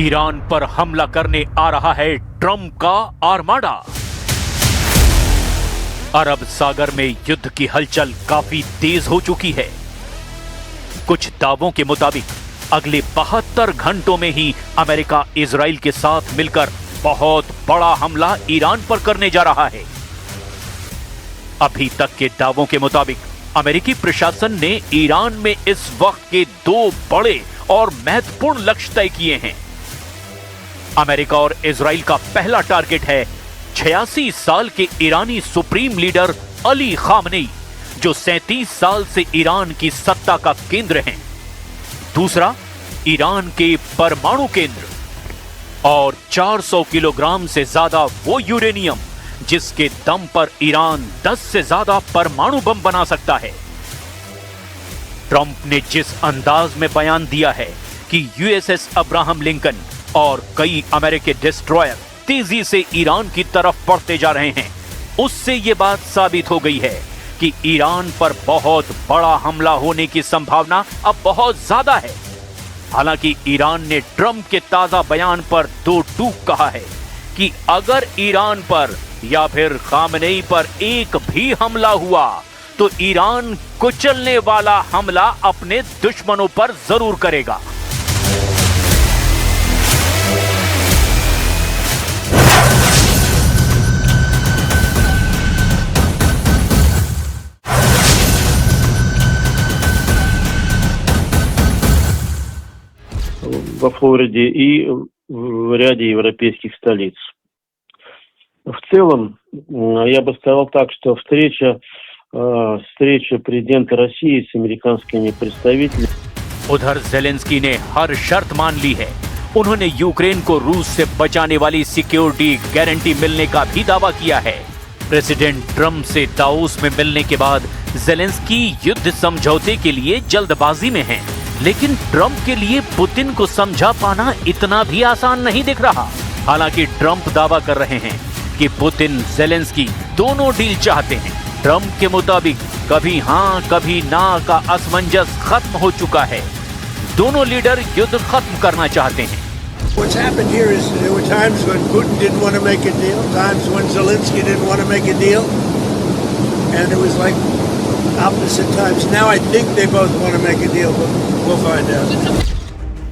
Iran पर हमला करने आ रहा है ट्रंप का आर्माडा। अरब सागर में युद्ध की हलचल काफी तेज हो चुकी है। कुछ दावों के मुताबिक अगले 72 घंटों में ही अमेरिका इजराइल के साथ मिलकर बहुत बड़ा हमला ईरान पर करने जा रहा है। अभी तक के दावों के मुताबिक अमेरिकी प्रशासन ने ईरान में इस वक्त के 2 बड़े और महत्वपूर्ण लक्ष्य तय किए हैं। अमेरिका और इजराइल का पहला टारगेट है 86 साल के ईरानी सुप्रीम लीडर अली खामनेई, जो 37 साल से ईरान की सत्ता का केंद्र हैं। दूसरा, ईरान के परमाणु केंद्र और 400 किलोग्राम से ज्यादा वो यूरेनियम जिसके दम पर ईरान 10 से ज्यादा परमाणु बम बना सकता है। ट्रंप ने जिस अंदाज में बयान दिया है कि यूएसएस अब्राहम लिंकन और कई अमेरिकी डिस्ट्रॉयर तेजी से ईरान की तरफ बढ़ते जा रहे हैं, उससे यह बात साबित हो गई है कि ईरान पर बहुत बड़ा हमला होने की संभावना अब बहुत ज्यादा है। हालांकि ईरान ने ट्रंप के ताजा बयान पर 2 टूक कहा है कि अगर ईरान पर या फिर खामनेई पर एक भी हमला हुआ तो ईरान कुचलने वाला हमला अपने दुश्मनों पर जरूर करेगा। Во Флориде и в ряде европейских столиц. В целом, я бы сказал так, что встреча президента России с американскими представителями. उधर जेलेंस्की ने हर शर्त मान ली है। उन्होंने यूक्रेन को रूस से बचाने वाली सिक्योरिटी गारंटी मिलने का भी दावा किया है। प्रेसिडेंट ट्रंप से दावोस में मिलने के बाद जेलेंस्की युद्ध समझौते के लिए जल्दबाजी में हैं। लेकिन ट्रंप के लिए पुतिन को समझा पाना इतना भी आसान नहीं दिख रहा। हालांकि ट्रंप दावा कर रहे हैं कि पुतिन जेलेंस्की दोनों डील चाहते हैं। ट्रंप के मुताबिक कभी हां कभी ना का असमंजस खत्म हो चुका है। दोनों लीडर युद्ध खत्म करना चाहते हैं। What's happened here is there were times when Putin didn't want to make a deal, times when Zelensky didn't want to make a deal, and it was like opposite times. Now I think they both want to make a deal, but we'll find out.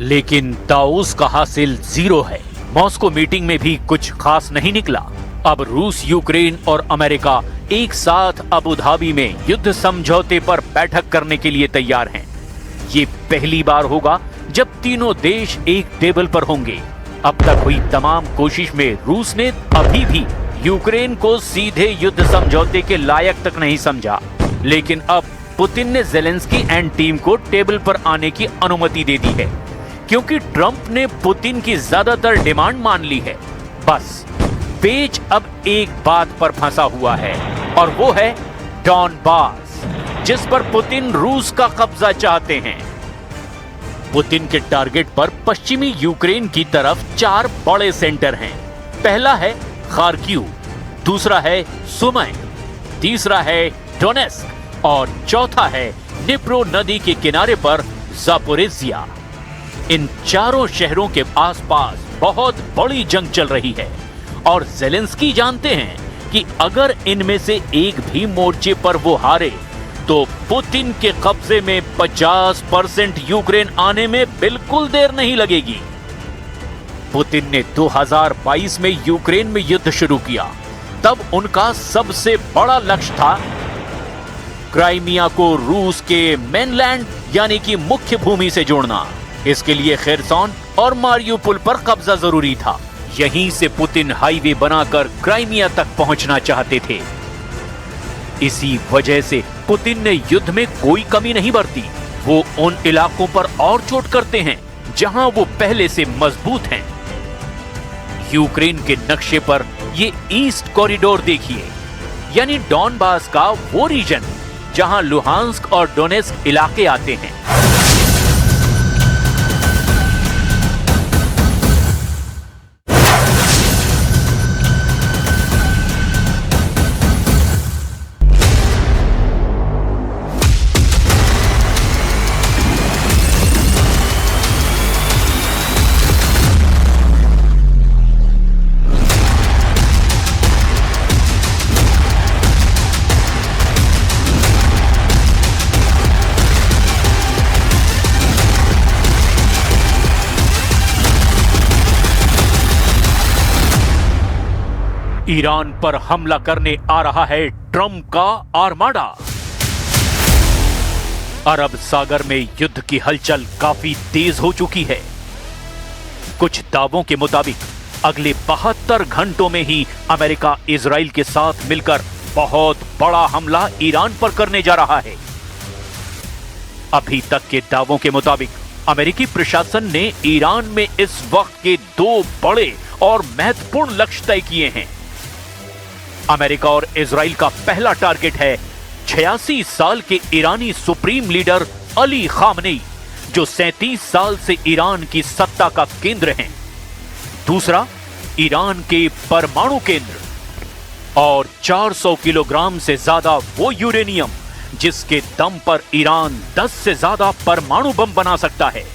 लेकिन Davos का हासिल 0 है। Moscow meeting में भी कुछ खास नहीं निकला। अब रूस, यूक्रेन और अमेरिका एक साथ अबू धाबी में युद्ध समझौते पर बैठक करने के लिए तैयार हैं। ये पहली बार होगा जब तीनों देश एक टेबल पर होंगे। अब तक हुई तमाम कोशिश में रूस ने अभी भी यूक्रेन को सीधे युद्ध समझौते के लायक तक नहीं समझा। लेकिन अब पुतिन ने जेलेंस्की एंड टीम को टेबल पर आने की अनुमति दे दी है, क्योंकि ट्रंप ने पुतिन की ज्यादातर डिमांड मान ली है। बस पेच अब एक बात पर फंसा हुआ है और वो है डॉनबास, जिस पर पुतिन रूस का कब्जा चाहते हैं। पुतिन के टारगेट पर पश्चिमी यूक्रेन की तरफ 4 बड़े सेंटर हैं। पहला है खार्किव, दूसरा है सुमय, तीसरा है डोनेस्क और चौथा है निप्रो नदी के किनारे पर जापोरिजिया। इन चारों शहरों के आसपास बहुत बड़ी जंग चल रही है और जेलेंस्की जानते हैं कि अगर इनमें से एक भी मोर्चे पर वो हारे तो पुतिन के कब्जे में 50% यूक्रेन आने में बिल्कुल देर नहीं लगेगी। पुतिन ने 2022 में यूक्रेन में युद्ध शुरू किया। तब उनका सबसे बड़ा लक्ष्य था क्राइमिया को रूस के मेनलैंड यानी कि मुख्य भूमि से जोड़ना। इसके लिए खेरसॉन और मारियुपोल पर कब्जा जरूरी था। यहीं से पुतिन हाईवे बनाकर क्राइमिया तक पहुंचना चाहते थे। इसी वजह से पुतिन ने युद्ध में कोई कमी नहीं बरती। वो उन इलाकों पर और चोट करते हैं जहां वो पहले से मजबूत हैं। यूक्रेन के नक्शे पर ये ईस्ट कॉरिडोर देखिए, यानी डॉनबास का वो रीजन जहां लुहांस्क और डोनेस्क इलाके आते हैं। ईरान पर हमला करने आ रहा है ट्रंप का आर्माडा। अरब सागर में युद्ध की हलचल काफी तेज हो चुकी है। कुछ दावों के मुताबिक अगले 72 घंटों में ही अमेरिका इजराइल के साथ मिलकर बहुत बड़ा हमला ईरान पर करने जा रहा है। अभी तक के दावों के मुताबिक अमेरिकी प्रशासन ने ईरान में इस वक्त के 2 बड़े और महत्वपूर्ण लक्ष्य तय किए हैं। अमेरिका और इजराइल का पहला टारगेट है 86 साल के ईरानी सुप्रीम लीडर अली खामनेई, जो 37 साल से ईरान की सत्ता का केंद्र हैं। दूसरा, ईरान के परमाणु केंद्र और 400 किलोग्राम से ज्यादा वो यूरेनियम जिसके दम पर ईरान 10 से ज्यादा परमाणु बम बना सकता है।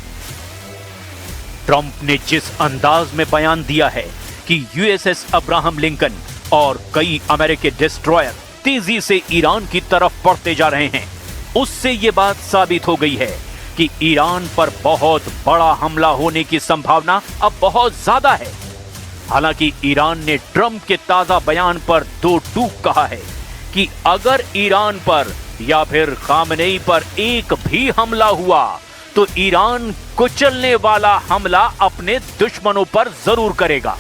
ट्रंप ने जिस अंदाज में बयान दिया है कि यूएसएस अब्राहम लिंकन और कई अमेरिकी डिस्ट्रॉयर तेजी से ईरान की तरफ बढ़ते जा रहे हैं, उससे यह बात साबित हो गई है कि ईरान पर बहुत बड़ा हमला होने की संभावना अब बहुत ज्यादा है। हालांकि ईरान ने ट्रंप के ताजा बयान पर 2 टूक कहा है कि अगर ईरान पर या फिर खामनेई पर एक भी हमला हुआ तो ईरान कुचलने वाला हमला अपने दुश्मनों पर जरूर करेगा।